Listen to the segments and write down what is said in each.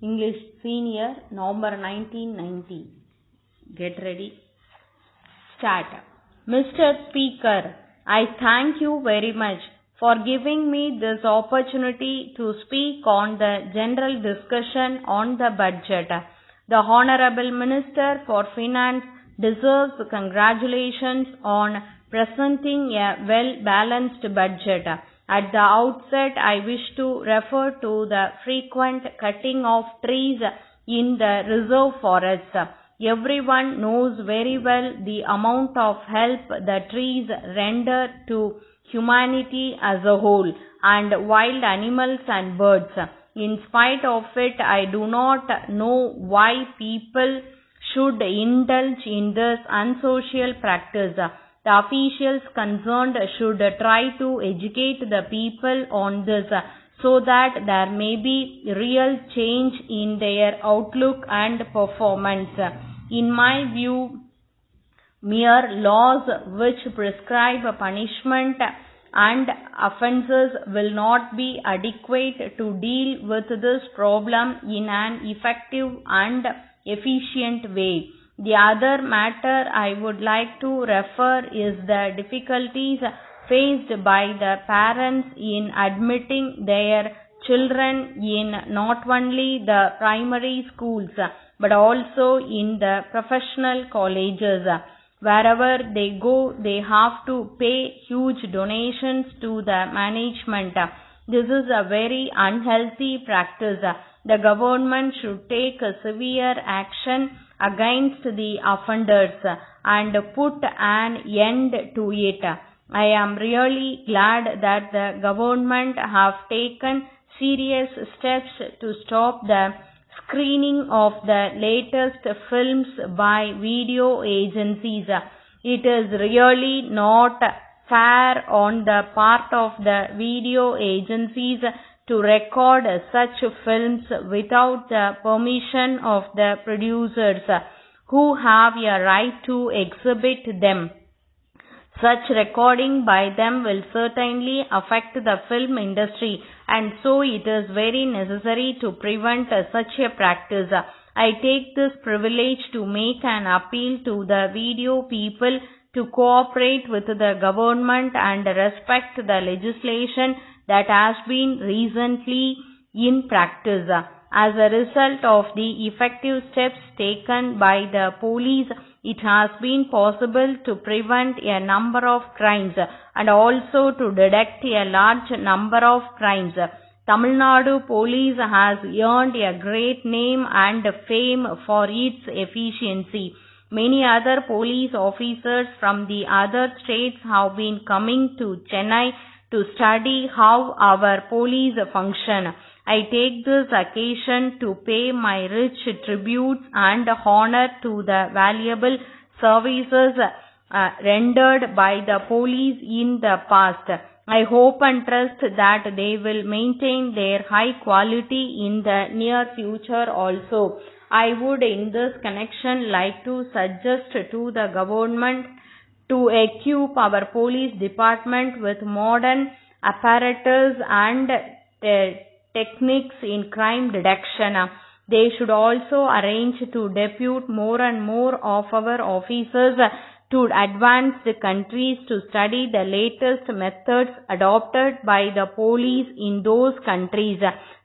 English Senior, November 1990. Get ready. Start. Mr. Speaker, I thank you very much for giving me this opportunity to speak on the general discussion on the budget. The Honorable Minister for Finance deserves congratulations on presenting a well-balanced budget. At the outset, I wish to refer to the frequent cutting of trees in the reserve forests. Everyone knows very well the amount of help the trees render to humanity as a whole and wild animals and birds. In spite of it, I do not know why people should indulge in this unsocial practice. The officials concerned should try to educate the people on this so that there may be real change in their outlook and performance. In my view, mere laws which prescribe punishment and offences will not be adequate to deal with this problem in an effective and efficient way. The other matter I would like to refer is the difficulties faced by the parents in admitting their children in not only the primary schools but also in the professional colleges. Wherever they go, they have to pay huge donations to the management. This is a very unhealthy practice. The government should take severe action against the offenders and put an end to it. I am really glad that the government have taken serious steps to stop the screening of the latest films by video agencies. It is really not fair on the part of the video agencies to record such films without the permission of the producers, who have a right to exhibit them. Such recording by them will certainly affect the film industry, and so it is very necessary to prevent such a practice. I take this privilege to make an appeal to the video people to cooperate with the government and respect the legislation that has been recently in practice. As a result of the effective steps taken by the police, it has been possible to prevent a number of crimes and also to detect a large number of crimes. Tamil Nadu police has earned a great name and fame for its efficiency. Many other police officers from the other states have been coming to Chennai to study how our police function. I take this occasion to pay my rich tributes and honor to the valuable services rendered by the police in the past. I hope and trust that they will maintain their high quality in the near future also. I would in this connection like to suggest to the government to equip our police department with modern apparatus and techniques in crime detection. They should also arrange to depute more and more of our officers to advanced countries to study the latest methods adopted by the police in those countries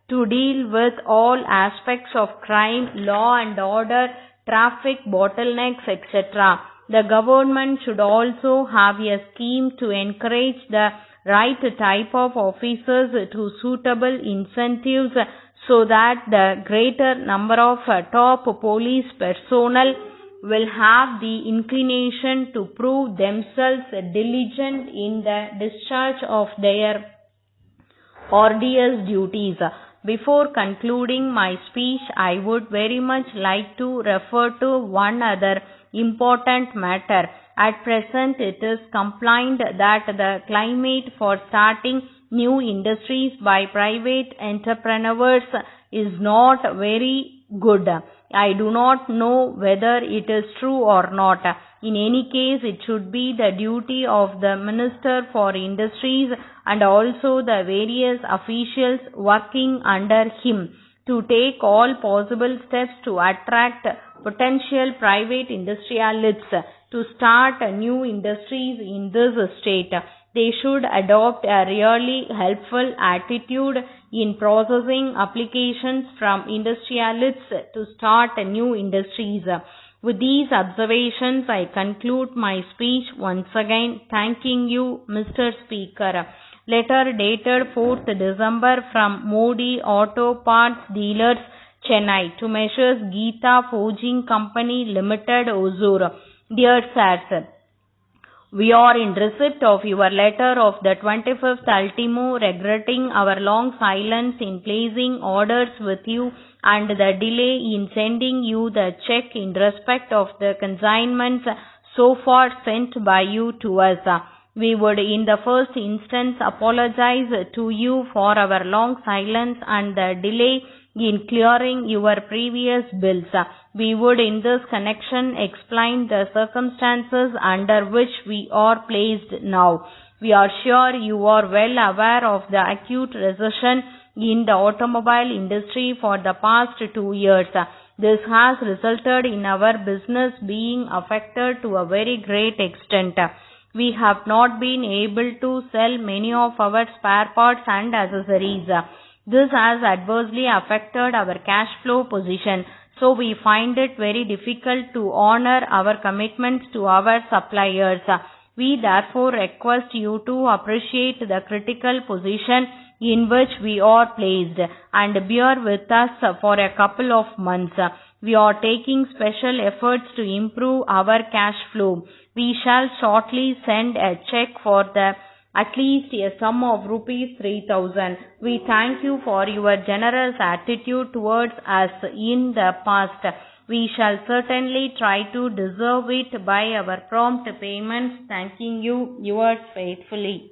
to deal with all aspects of crime, law and order, traffic, bottlenecks, etc. The government should also have a scheme to encourage the right type of officers to suitable incentives so that the greater number of top police personnel will have the inclination to prove themselves diligent in the discharge of their arduous duties. Before concluding my speech, I would very much like to refer to one other important matter. At present, it is complained that the climate for starting new industries by private entrepreneurs is not very good. I do not know whether it is true or not. In any case, it should be the duty of the Minister for Industries and also the various officials working under him to take all possible steps to attract potential private industrialists to start new industries in this state. They should adopt a really helpful attitude in processing applications from industrialists to start new industries. With these observations, I conclude my speech. Once again, thanking you, Mr. Speaker. Letter dated 4th December from Modi Auto Parts Dealers, Chennai, to Messrs. Geeta Forging Company Limited, Hosur. Dear Sir, we are in receipt of your letter of the 25th ultimo, regretting our long silence in placing orders with you and the delay in sending you the check in respect of the consignments so far sent by you to us. We would in the first instance apologize to you for our long silence and the delay in clearing your previous bills. We would in this connection explain the circumstances under which we are placed now. We are sure you are well aware of the acute recession in the automobile industry for the past 2 years. This has resulted in our business being affected to a very great extent. We have not been able to sell many of our spare parts and accessories. This has adversely affected our cash flow position, so we find it very difficult to honor our commitments to our suppliers. We therefore request you to appreciate the critical position in which we are placed and bear with us for a couple of months. We are taking special efforts to improve our cash flow. We shall shortly send a check for at least a sum of rupees 3,000. We thank you for your generous attitude towards us in the past. We shall certainly try to deserve it by our prompt payments. Thanking you, yours faithfully.